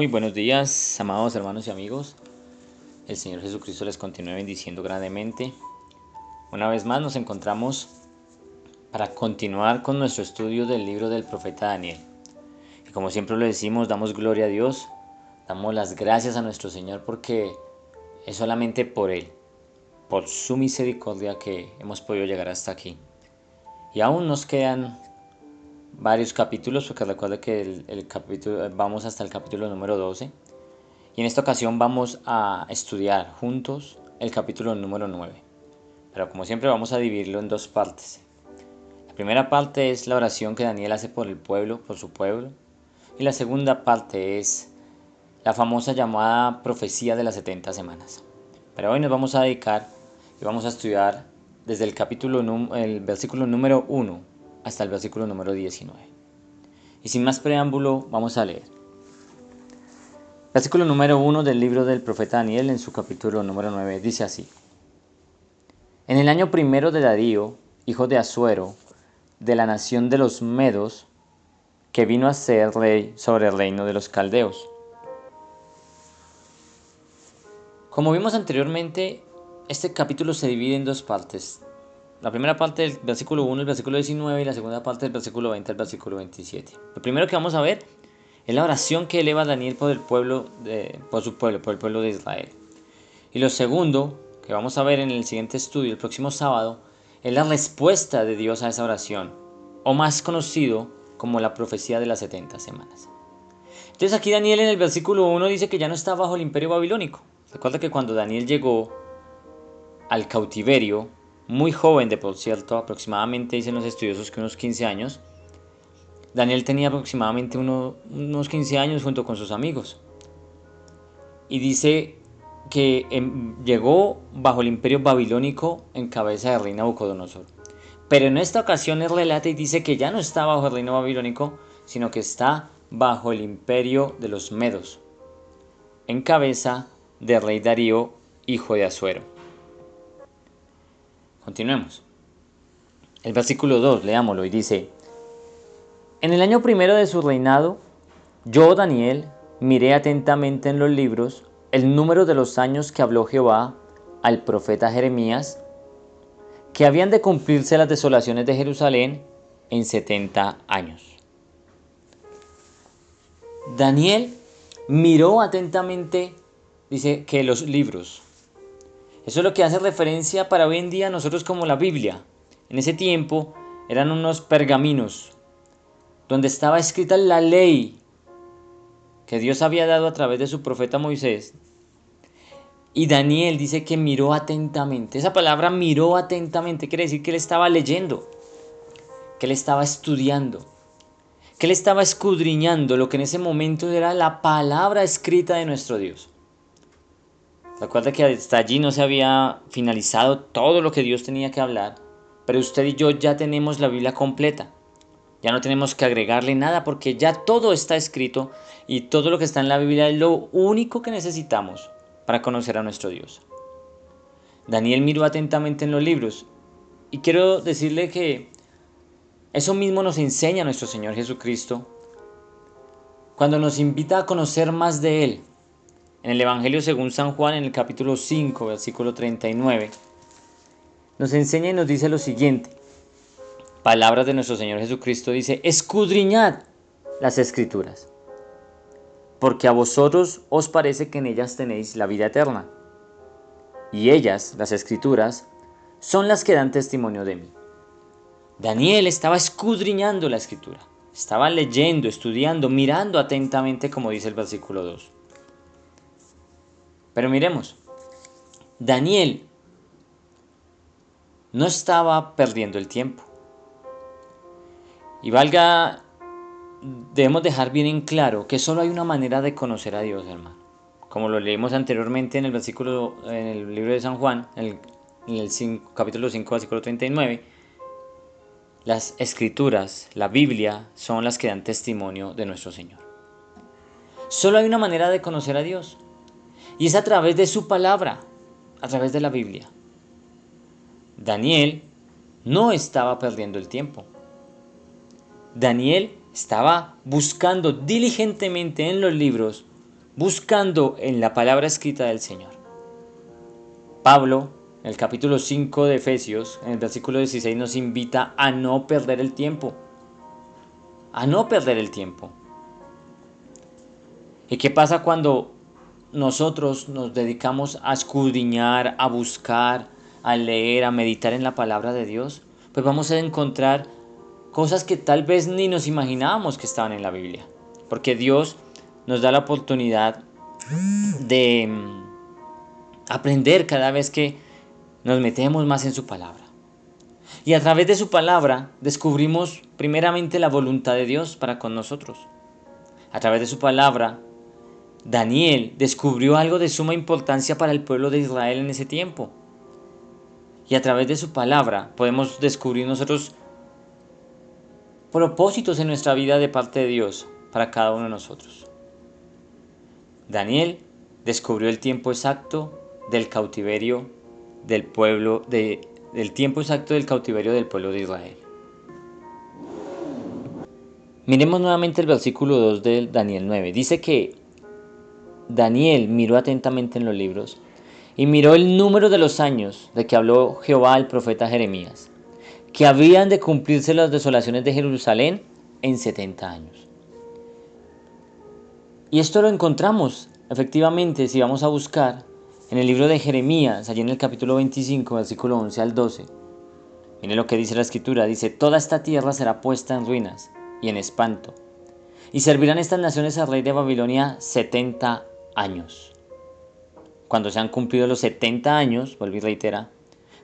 Muy buenos días, amados hermanos y amigos. El Señor Jesucristo les continúe bendiciendo grandemente. Una vez más nos encontramos para continuar con nuestro estudio del libro del profeta Daniel. Y como siempre lo decimos, damos gloria a Dios, damos las gracias a nuestro Señor porque es solamente por Él, por su misericordia que hemos podido llegar hasta aquí. Y aún nos quedan varios capítulos, porque recuerda que el capítulo, vamos hasta el capítulo número 12. Y en esta ocasión vamos a estudiar juntos el capítulo número 9. Pero como siempre vamos a dividirlo en dos partes. La primera parte es la oración que Daniel hace por el pueblo, por su pueblo. Y la segunda parte es la famosa llamada profecía de las 70 semanas. Pero hoy nos vamos a dedicar y vamos a estudiar desde el versículo número 1 hasta el versículo número 19. Y sin más preámbulo, vamos a leer. Versículo número 1 del libro del profeta Daniel en su capítulo número 9 dice así: En el año primero de Darío, hijo de Asuero, de la nación de los Medos, que vino a ser rey sobre el reino de los caldeos. Como vimos anteriormente, este capítulo se divide en dos partes. La primera parte del versículo 1 el versículo 19 y la segunda parte del versículo 20 al versículo 27. Lo primero que vamos a ver es la oración que eleva Daniel por el pueblo, por el pueblo de Israel. Y lo segundo, que vamos a ver en el siguiente estudio, el próximo sábado, es la respuesta de Dios a esa oración, o más conocido como la profecía de las 70 semanas. Entonces aquí Daniel en el versículo 1 dice que ya no está bajo el imperio babilónico. Recuerda que cuando Daniel llegó al cautiverio, muy joven de por cierto, aproximadamente dicen los estudiosos que unos 15 años, Daniel tenía aproximadamente unos 15 años junto con sus amigos. Y dice que llegó bajo el imperio babilónico en cabeza del rey Nabucodonosor. Pero en esta ocasión él relata y dice que ya no está bajo el reino babilónico, sino que está bajo el imperio de los Medos, en cabeza del rey Darío, hijo de Asuero. Continuemos. El versículo 2, leámoslo, y dice: En el año primero de su reinado, yo, Daniel, miré atentamente en los libros el número de los años que habló Jehová al profeta Jeremías, que habían de cumplirse las desolaciones de Jerusalén en 70 años. Daniel miró atentamente, dice, que los libros. Eso es lo que hace referencia para hoy en día nosotros como la Biblia. En ese tiempo eran unos pergaminos donde estaba escrita la ley que Dios había dado a través de su profeta Moisés. Y Daniel dice que miró atentamente. Esa palabra miró atentamente quiere decir que él estaba leyendo, que él estaba estudiando, que él estaba escudriñando lo que en ese momento era la palabra escrita de nuestro Dios. Recuerda que hasta allí no se había finalizado todo lo que Dios tenía que hablar, pero usted y yo ya tenemos la Biblia completa. Ya no tenemos que agregarle nada porque ya todo está escrito y todo lo que está en la Biblia es lo único que necesitamos para conocer a nuestro Dios. Daniel miró atentamente en los libros y quiero decirle que eso mismo nos enseña nuestro Señor Jesucristo cuando nos invita a conocer más de Él. En el Evangelio según San Juan, en el capítulo 5, versículo 39, nos enseña y nos dice lo siguiente. Palabras de nuestro Señor Jesucristo dice: escudriñad las Escrituras, porque a vosotros os parece que en ellas tenéis la vida eterna. Y ellas, las Escrituras, son las que dan testimonio de mí. Daniel estaba escudriñando la Escritura, estaba leyendo, estudiando, mirando atentamente, como dice el versículo 2. Pero miremos, Daniel no estaba perdiendo el tiempo. Y debemos dejar bien en claro que solo hay una manera de conocer a Dios, hermano. Como lo leímos anteriormente en el libro de San Juan, en el capítulo 5, versículo 39, las Escrituras, la Biblia, son las que dan testimonio de nuestro Señor. Solo hay una manera de conocer a Dios, y es a través de su palabra, a través de la Biblia. Daniel no estaba perdiendo el tiempo. Daniel estaba buscando diligentemente en los libros buscando en la palabra escrita del Señor. Pablo, en el capítulo 5 de Efesios, en el versículo 16, nos invita a no perder el tiempo. A no perder el tiempo. ¿Y qué pasa cuando nosotros nos dedicamos a escudriñar, a buscar, a leer, a meditar en la palabra de Dios? Pues vamos a encontrar cosas que tal vez ni nos imaginábamos que estaban en la Biblia. Porque Dios nos da la oportunidad de aprender cada vez que nos metemos más en su palabra. Y a través de su palabra descubrimos primeramente la voluntad de Dios para con nosotros. A través de su palabra, Daniel descubrió algo de suma importancia para el pueblo de Israel en ese tiempo. Y a través de su palabra podemos descubrir nosotros propósitos en nuestra vida de parte de Dios para cada uno de nosotros. Daniel descubrió el tiempo exacto del cautiverio del pueblo del tiempo exacto del cautiverio del pueblo de Israel. Miremos nuevamente el versículo 2 de Daniel 9. Dice que Daniel miró atentamente en los libros y miró el número de los años de que habló Jehová al profeta Jeremías, que habían de cumplirse las desolaciones de Jerusalén en 70 años. Y esto lo encontramos, efectivamente, si vamos a buscar en el libro de Jeremías, allí en el capítulo 25, versículo 11 al 12. Miren lo que dice la Escritura, dice: toda esta tierra será puesta en ruinas y en espanto, y servirán estas naciones al rey de Babilonia 70 años. Cuando se han cumplido los 70 años, vuelve y reitera,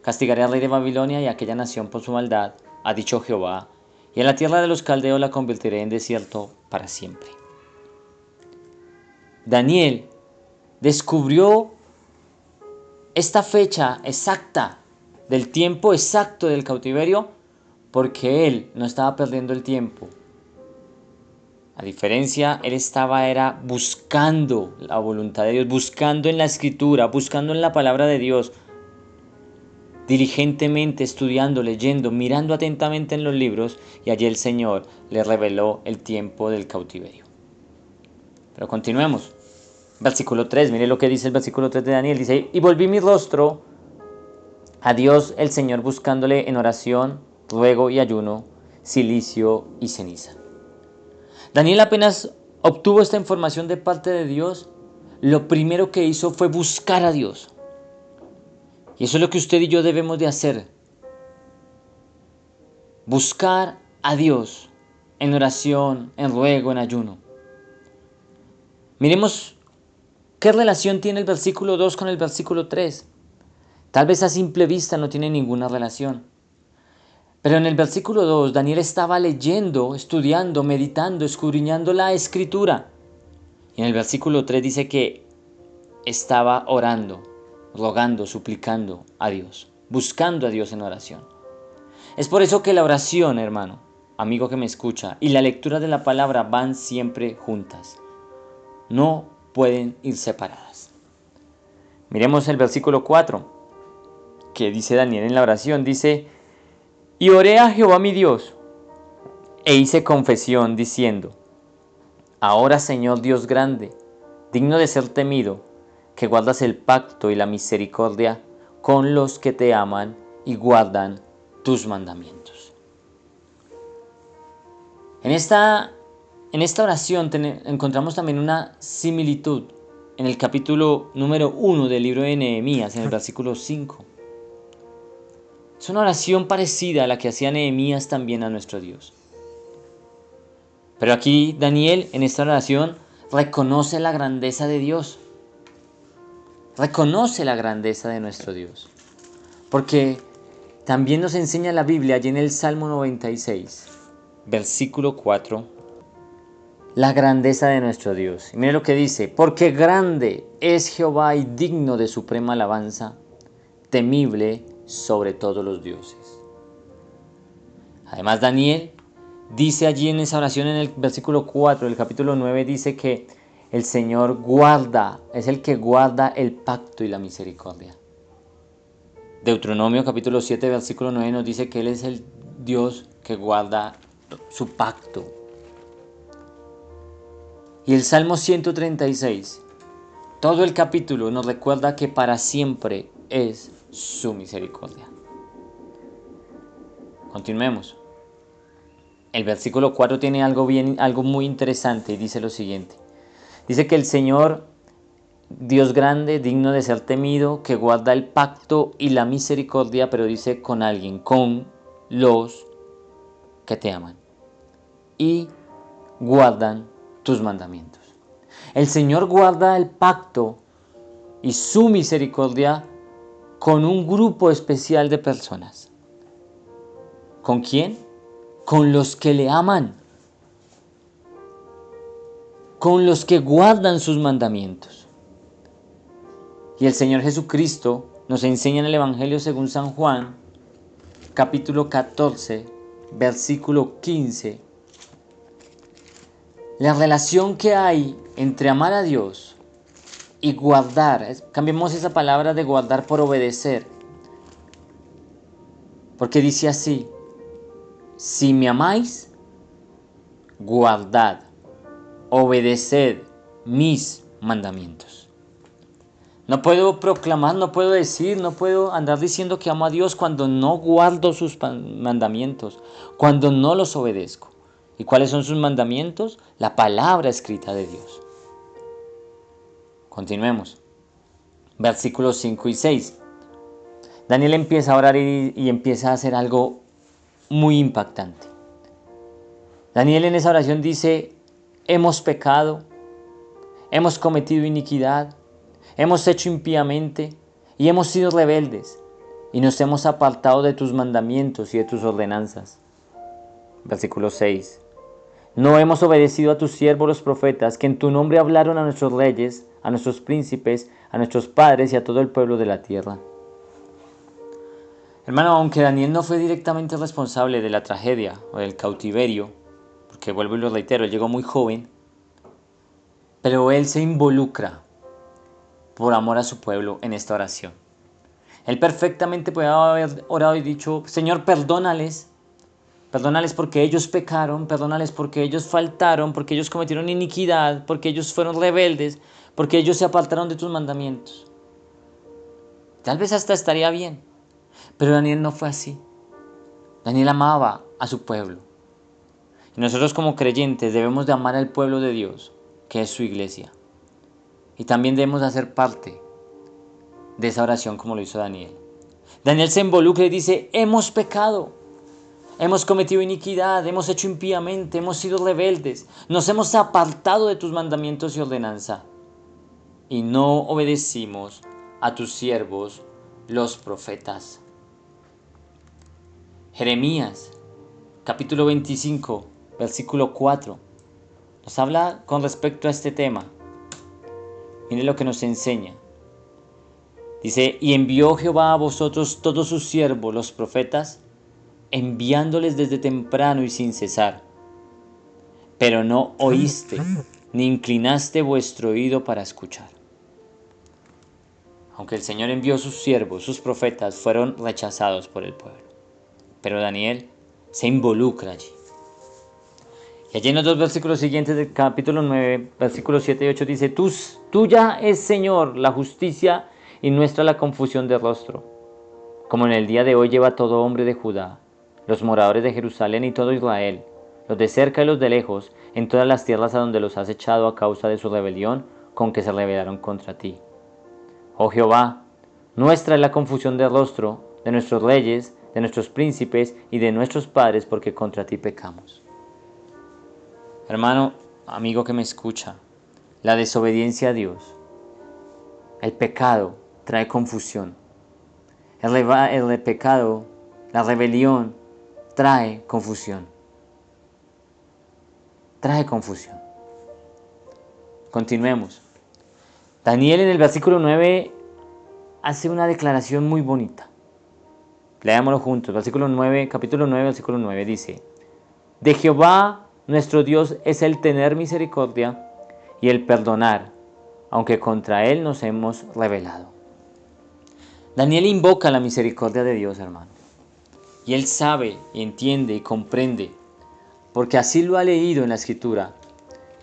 castigaré al rey de Babilonia y a aquella nación por su maldad, ha dicho Jehová, y a la tierra de los caldeos la convertiré en desierto para siempre. Daniel descubrió esta fecha exacta del tiempo exacto del cautiverio porque él no estaba perdiendo el tiempo. A diferencia, él era buscando la voluntad de Dios, buscando en la Escritura, buscando en la palabra de Dios, diligentemente estudiando, leyendo, mirando atentamente en los libros, y allí el Señor le reveló el tiempo del cautiverio. Pero continuemos. Versículo 3, mire lo que dice el versículo 3 de Daniel, dice: y volví mi rostro a Dios el Señor buscándole en oración, ruego y ayuno, cilicio y ceniza. Daniel apenas obtuvo esta información de parte de Dios, lo primero que hizo fue buscar a Dios. Y eso es lo que usted y yo debemos de hacer. Buscar a Dios en oración, en ruego, en ayuno. Miremos qué relación tiene el versículo 2 con el versículo 3. Tal vez a simple vista no tiene ninguna relación. Pero en el versículo 2, Daniel estaba leyendo, estudiando, meditando, escudriñando la Escritura. Y en el versículo 3 dice que estaba orando, rogando, suplicando a Dios, buscando a Dios en oración. Es por eso que la oración, hermano, amigo que me escucha, y la lectura de la palabra van siempre juntas. No pueden ir separadas. Miremos el versículo 4, que dice Daniel en la oración, dice: y oré a Jehová mi Dios, e hice confesión diciendo: ahora, Señor Dios grande, digno de ser temido, que guardas el pacto y la misericordia con los que te aman y guardan tus mandamientos. En esta oración encontramos también una similitud en el capítulo número 1 del libro de Nehemías, en el versículo 5. Es una oración parecida a la que hacía Nehemías también a nuestro Dios. Pero aquí Daniel, en esta oración, reconoce la grandeza de Dios. Reconoce la grandeza de nuestro Dios. Porque también nos enseña la Biblia, allí en el Salmo 96, versículo 4, la grandeza de nuestro Dios. Y mire lo que dice: porque grande es Jehová y digno de suprema alabanza, temible sobre todos los dioses. Además, Daniel dice allí en esa oración, en el versículo 4 del capítulo 9, dice que el Señor guarda, es el que guarda el pacto y la misericordia. Deuteronomio capítulo 7 versículo 9 nos dice que Él es el Dios que guarda su pacto. Y el Salmo 136, todo el capítulo nos recuerda que para siempre es su misericordia. Continuemos. El versículo 4 tiene algo muy interesante y dice lo siguiente. Dice que el Señor, Dios grande, digno de ser temido, que guarda el pacto y la misericordia, pero dice con alguien, con los que te aman y guardan tus mandamientos. El Señor guarda el pacto y su misericordia con un grupo especial de personas. ¿Con quién? Con los que le aman, con los que guardan sus mandamientos. Y el Señor Jesucristo nos enseña en el Evangelio según San Juan, capítulo 14, versículo 15, la relación que hay entre amar a Dios y guardar. Cambiemos esa palabra de guardar por obedecer, porque dice así: si me amáis, guardad, obedeced mis mandamientos. No puedo proclamar, no puedo decir, no puedo andar diciendo que amo a Dios cuando no guardo sus mandamientos, cuando no los obedezco. ¿Y cuáles son sus mandamientos? La palabra escrita de Dios. Continuemos. Versículos 5 y 6. Daniel empieza a orar y empieza a hacer algo muy impactante. Daniel en esa oración dice: hemos pecado, hemos cometido iniquidad, hemos hecho impíamente y hemos sido rebeldes y nos hemos apartado de tus mandamientos y de tus ordenanzas. Versículo 6. No hemos obedecido a tus siervos los profetas, que en tu nombre hablaron a nuestros reyes, a nuestros príncipes, a nuestros padres y a todo el pueblo de la tierra. Hermano, aunque Daniel no fue directamente responsable de la tragedia o del cautiverio, porque vuelvo y lo reitero, él llegó muy joven, pero él se involucra por amor a su pueblo en esta oración. Él perfectamente podía haber orado y dicho: Señor, perdónales porque ellos pecaron, perdónales porque ellos faltaron, porque ellos cometieron iniquidad, porque ellos fueron rebeldes, porque ellos se apartaron de tus mandamientos. Tal vez hasta estaría bien, pero Daniel no fue así. Daniel amaba a su pueblo. Y nosotros como creyentes debemos de amar al pueblo de Dios, que es su iglesia. Y también debemos de hacer parte de esa oración como lo hizo Daniel. Daniel se involucra y dice: hemos pecado, hemos cometido iniquidad, hemos hecho impíamente, hemos sido rebeldes, nos hemos apartado de tus mandamientos y ordenanza, y no obedecimos a tus siervos los profetas. Jeremías, capítulo 25, versículo 4, nos habla con respecto a este tema. Mire lo que nos enseña. Dice: y envió Jehová a vosotros todos sus siervos, los profetas, enviándoles desde temprano y sin cesar. Pero no oíste, ni inclinaste vuestro oído para escuchar. Aunque el Señor envió sus siervos, sus profetas, fueron rechazados por el pueblo. Pero Daniel se involucra allí. Y allí en los dos versículos siguientes del capítulo 9, versículos 7 y 8 dice: tuya es, Señor, la justicia y nuestra la confusión de rostro. Como en el día de hoy lleva todo hombre de Judá, los moradores de Jerusalén y todo Israel, los de cerca y los de lejos, en todas las tierras a donde los has echado a causa de su rebelión con que se rebelaron contra ti. Oh Jehová, nuestra es la confusión de rostro de nuestros reyes, de nuestros príncipes y de nuestros padres, porque contra ti pecamos. Hermano, amigo que me escucha, la desobediencia a Dios, el pecado trae confusión. El pecado, la rebelión, trae confusión. Trae confusión. Continuemos. Daniel en el versículo 9 hace una declaración muy bonita. Leámoslo juntos. Versículo 9, capítulo 9, versículo 9 dice: de Jehová nuestro Dios es el tener misericordia y el perdonar, aunque contra él nos hemos rebelado. Daniel invoca la misericordia de Dios, hermano. Y él sabe, entiende y comprende, porque así lo ha leído en la Escritura,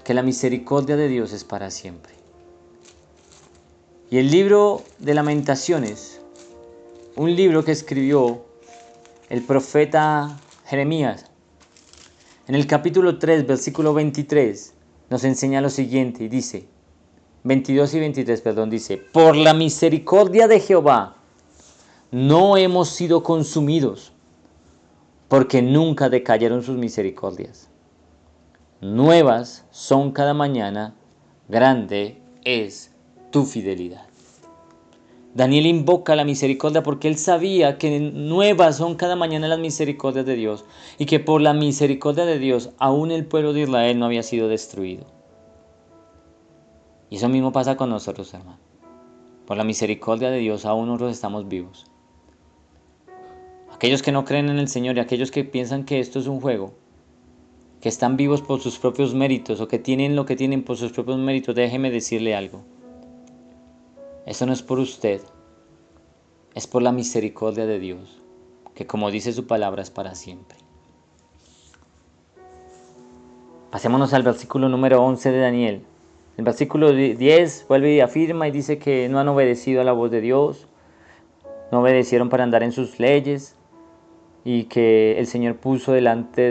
que la misericordia de Dios es para siempre. Y el libro de Lamentaciones, un libro que escribió el profeta Jeremías, en el capítulo 3, versículo 23, nos enseña lo siguiente y dice, 22 y 23, dice, por la misericordia de Jehová no hemos sido consumidos, porque nunca decayeron sus misericordias. Nuevas son cada mañana, grande es tu fidelidad. Daniel invoca la misericordia porque él sabía que nuevas son cada mañana las misericordias de Dios y que por la misericordia de Dios aún el pueblo de Israel no había sido destruido. Y eso mismo pasa con nosotros, hermano. Por la misericordia de Dios aún nosotros estamos vivos. Aquellos que no creen en el Señor y aquellos que piensan que esto es un juego, que están vivos por sus propios méritos o que tienen lo que tienen por sus propios méritos, déjeme decirle algo. Esto no es por usted, es por la misericordia de Dios, que como dice su palabra es para siempre. Pasémonos al versículo número 11 de Daniel. El versículo 10 vuelve y afirma y dice que no han obedecido a la voz de Dios, no obedecieron para andar en sus leyes y que el Señor puso delante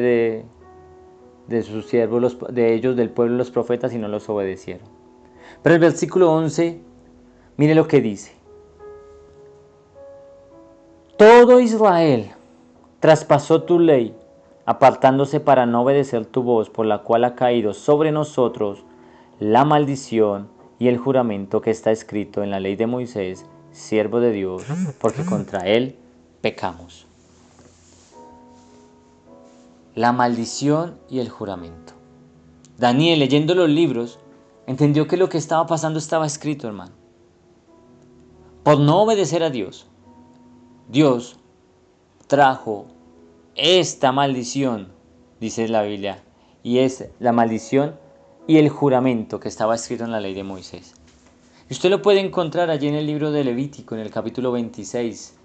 de sus siervos, de ellos, del pueblo, los profetas y no los obedecieron. Pero el versículo 11, mire lo que dice. Todo Israel traspasó tu ley, apartándose para no obedecer tu voz, por la cual ha caído sobre nosotros la maldición y el juramento que está escrito en la ley de Moisés, siervo de Dios, porque contra él pecamos. La maldición y el juramento. Daniel, leyendo los libros, entendió que lo que estaba pasando estaba escrito, hermano. Por no obedecer a Dios, Dios trajo esta maldición, dice la Biblia, y es la maldición y el juramento que estaba escrito en la ley de Moisés. Y usted lo puede encontrar allí en el libro de Levítico, en el capítulo 26.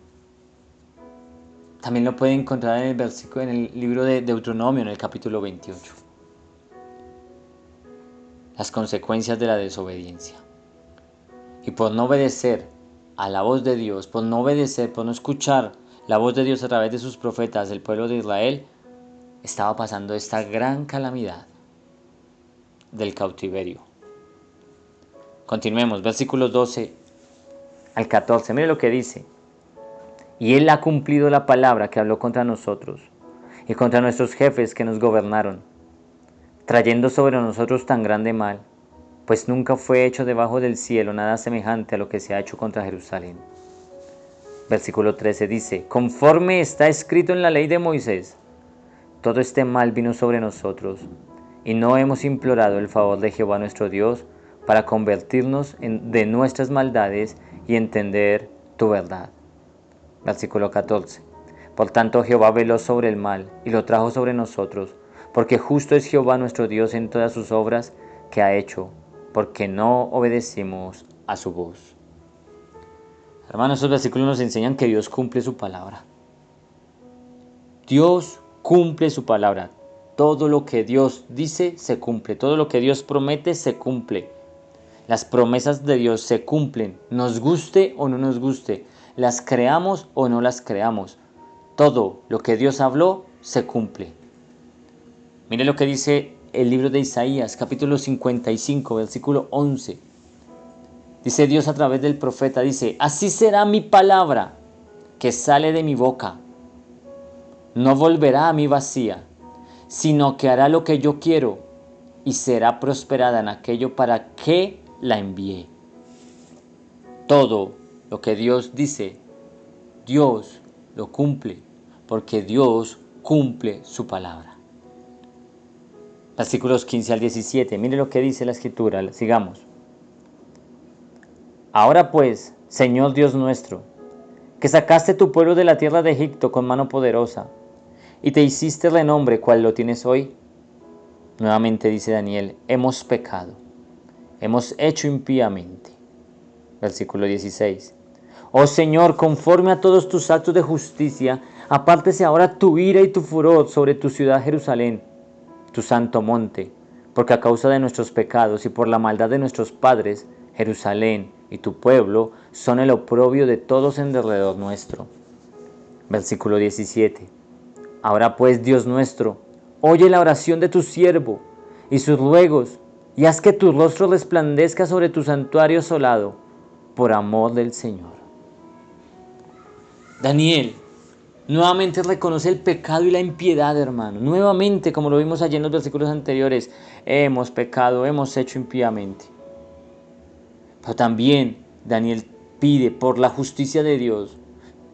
También lo puede encontrar en el libro de Deuteronomio, en el capítulo 28. Las consecuencias de la desobediencia. Y por no obedecer a la voz de Dios, por no obedecer, por no escuchar la voz de Dios a través de sus profetas, el pueblo de Israel estaba pasando esta gran calamidad del cautiverio. Continuemos, versículos 12 al 14. Mire lo que dice. Y él ha cumplido la palabra que habló contra nosotros y contra nuestros jefes que nos gobernaron, trayendo sobre nosotros tan grande mal, pues nunca fue hecho debajo del cielo nada semejante a lo que se ha hecho contra Jerusalén. Versículo 13 dice, conforme está escrito en la ley de Moisés, todo este mal vino sobre nosotros, y no hemos implorado el favor de Jehová nuestro Dios para convertirnos de nuestras maldades y entender tu verdad. Versículo 14. Por tanto Jehová veló sobre el mal y lo trajo sobre nosotros, porque justo es Jehová nuestro Dios en todas sus obras que ha hecho, porque no obedecimos a su voz. Hermanos, estos versículos nos enseñan que Dios cumple su palabra. Dios cumple su palabra. Todo lo que Dios dice se cumple. Todo lo que Dios promete se cumple. Las promesas de Dios se cumplen, nos guste o no nos guste, las creamos o no las creamos. Todo lo que Dios habló se cumple. Mire lo que dice el libro de Isaías, capítulo 55, versículo 11. Dice Dios a través del profeta, dice, así será mi palabra que sale de mi boca. No volverá a mí vacía, sino que hará lo que yo quiero y será prosperada en aquello para que la envié. Todo lo que Dios dice, Dios lo cumple, porque Dios cumple su palabra. Versículos 15 al 17, mire lo que dice la Escritura, sigamos. Ahora pues, Señor Dios nuestro, que sacaste tu pueblo de la tierra de Egipto con mano poderosa, y te hiciste renombre cual lo tienes hoy. Nuevamente dice Daniel, hemos pecado, hemos hecho impíamente. Versículo 16. Oh Señor, conforme a todos tus actos de justicia, apártese ahora tu ira y tu furor sobre tu ciudad Jerusalén, tu santo monte, porque a causa de nuestros pecados y por la maldad de nuestros padres, Jerusalén y tu pueblo son el oprobio de todos en derredor nuestro. Versículo 17. Ahora pues, Dios nuestro, oye la oración de tu siervo y sus ruegos, y haz que tu rostro resplandezca sobre tu santuario asolado, por amor del Señor. Daniel nuevamente reconoce el pecado y la impiedad, hermano. Nuevamente, como lo vimos allí en los versículos anteriores, hemos pecado, hemos hecho impíamente. Pero también Daniel pide por la justicia de Dios.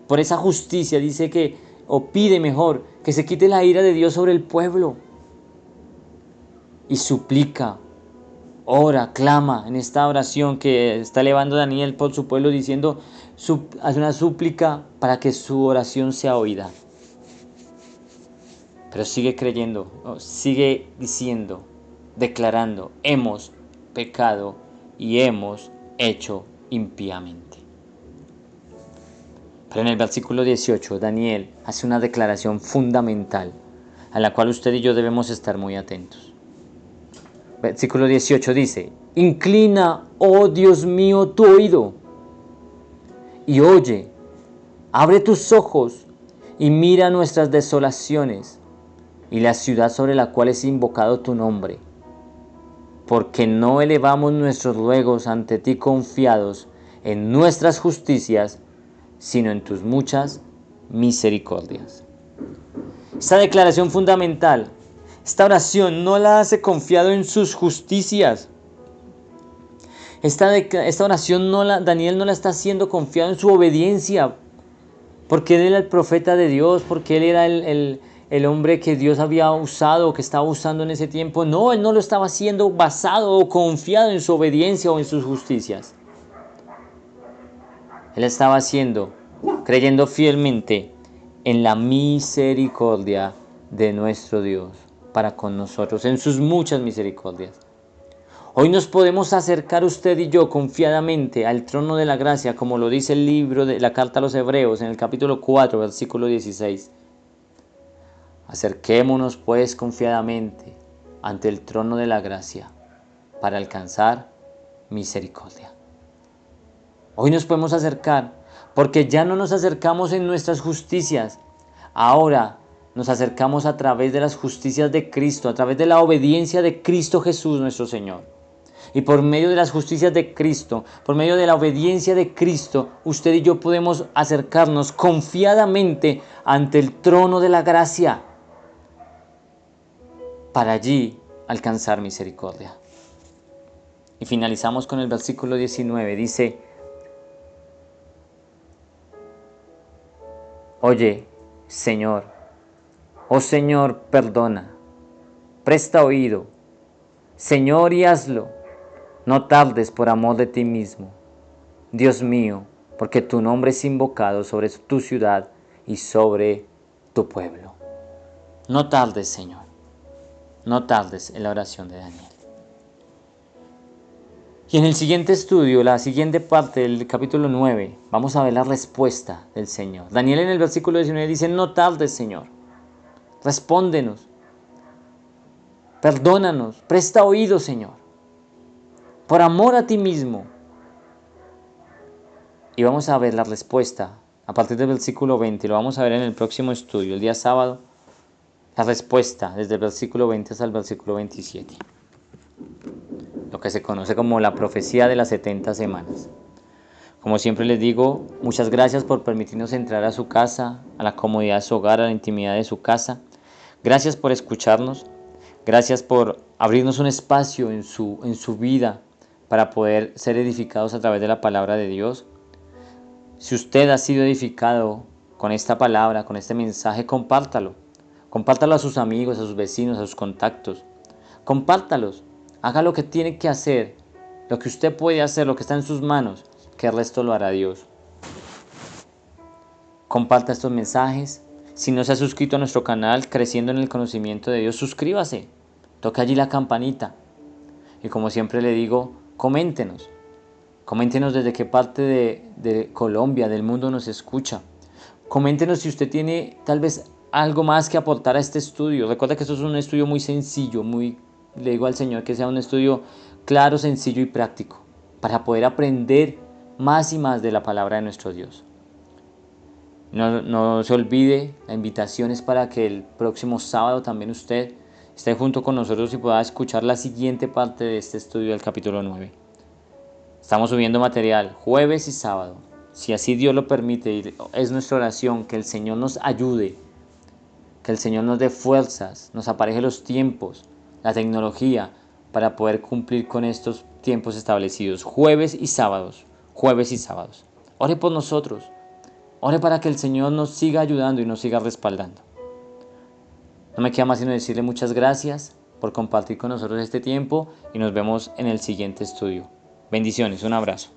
Por esa justicia dice que, o pide mejor, que se quite la ira de Dios sobre el pueblo. Y suplica, ora, clama en esta oración que está elevando Daniel por su pueblo diciendo, hace una súplica para que su oración sea oída. Pero sigue creyendo, sigue diciendo, declarando, hemos pecado y hemos hecho impíamente. Pero en el versículo 18, Daniel hace una declaración fundamental a la cual usted y yo debemos estar muy atentos. Versículo 18 dice, inclina, oh Dios mío, tu oído y oye, abre tus ojos y mira nuestras desolaciones y la ciudad sobre la cual es invocado tu nombre, porque no elevamos nuestros ruegos ante ti confiados en nuestras justicias, sino en tus muchas misericordias. Esta declaración fundamental, esta oración no la hace confiado en sus justicias. Esta oración Daniel no la está haciendo confiado en su obediencia, porque él era el profeta de Dios, porque él era el hombre que Dios había usado, que estaba usando en ese tiempo. No, él no lo estaba haciendo basado o confiado en su obediencia o en sus justicias. Él estaba haciendo, creyendo fielmente en la misericordia de nuestro Dios para con nosotros, en sus muchas misericordias. Hoy nos podemos acercar usted y yo confiadamente al trono de la gracia, como lo dice el libro de la carta a los Hebreos en el capítulo 4, versículo 16. Acerquémonos pues confiadamente ante el trono de la gracia para alcanzar misericordia. Hoy nos podemos acercar porque ya no nos acercamos en nuestras justicias. Ahora nos acercamos a través de las justicias de Cristo, a través de la obediencia de Cristo Jesús nuestro Señor. Y por medio de las justicias de Cristo, por medio de la obediencia de Cristo, usted y yo podemos acercarnos confiadamente ante el trono de la gracia para allí alcanzar misericordia. Y finalizamos con el versículo 19. Dice, oye, Señor, oh Señor, perdona, presta oído, Señor, y hazlo. No tardes por amor de ti mismo, Dios mío, porque tu nombre es invocado sobre tu ciudad y sobre tu pueblo. No tardes, Señor, no tardes en la oración de Daniel. Y en el siguiente estudio, la siguiente parte del capítulo 9, vamos a ver la respuesta del Señor. Daniel en el versículo 19 dice, no tardes, Señor, respóndenos, perdónanos, presta oído, Señor, por amor a ti mismo. Y vamos a ver la respuesta a partir del versículo 20. Lo vamos a ver en el próximo estudio, el día sábado. La respuesta desde el versículo 20 hasta el versículo 27. Lo que se conoce como la profecía de las 70 semanas. Como siempre les digo, muchas gracias por permitirnos entrar a su casa, a la comodidad de su hogar, a la intimidad de su casa. Gracias por escucharnos. Gracias por abrirnos un espacio en su vida para poder ser edificados a través de la palabra de Dios. Si usted ha sido edificado con esta palabra, con este mensaje, compártalo. Compártalo a sus amigos, a sus vecinos, a sus contactos. Compártalos. Haga lo que tiene que hacer, lo que usted puede hacer, lo que está en sus manos, que el resto lo hará Dios. Comparta estos mensajes. Si no se ha suscrito a nuestro canal Creciendo en el Conocimiento de Dios, suscríbase. Toque allí la campanita. Y como siempre le digo, coméntenos. Coméntenos desde qué parte de Colombia, del mundo nos escucha. Coméntenos si usted tiene tal vez algo más que aportar a este estudio. Recuerda que esto es un estudio muy sencillo, muy le digo al Señor que sea un estudio claro, sencillo y práctico, para poder aprender más y más de la palabra de nuestro Dios. No se olvide, la invitación es para que el próximo sábado también usted esté junto con nosotros y pueda escuchar la siguiente parte de este estudio del capítulo 9. Estamos subiendo material jueves y sábado. Si así Dios lo permite, y es nuestra oración que el Señor nos ayude, que el Señor nos dé fuerzas, nos apareje los tiempos, la tecnología, para poder cumplir con estos tiempos establecidos, jueves y sábados, jueves y sábados. Ore por nosotros, ore para que el Señor nos siga ayudando y nos siga respaldando. No me queda más sino decirle muchas gracias por compartir con nosotros este tiempo y nos vemos en el siguiente estudio. Bendiciones, un abrazo.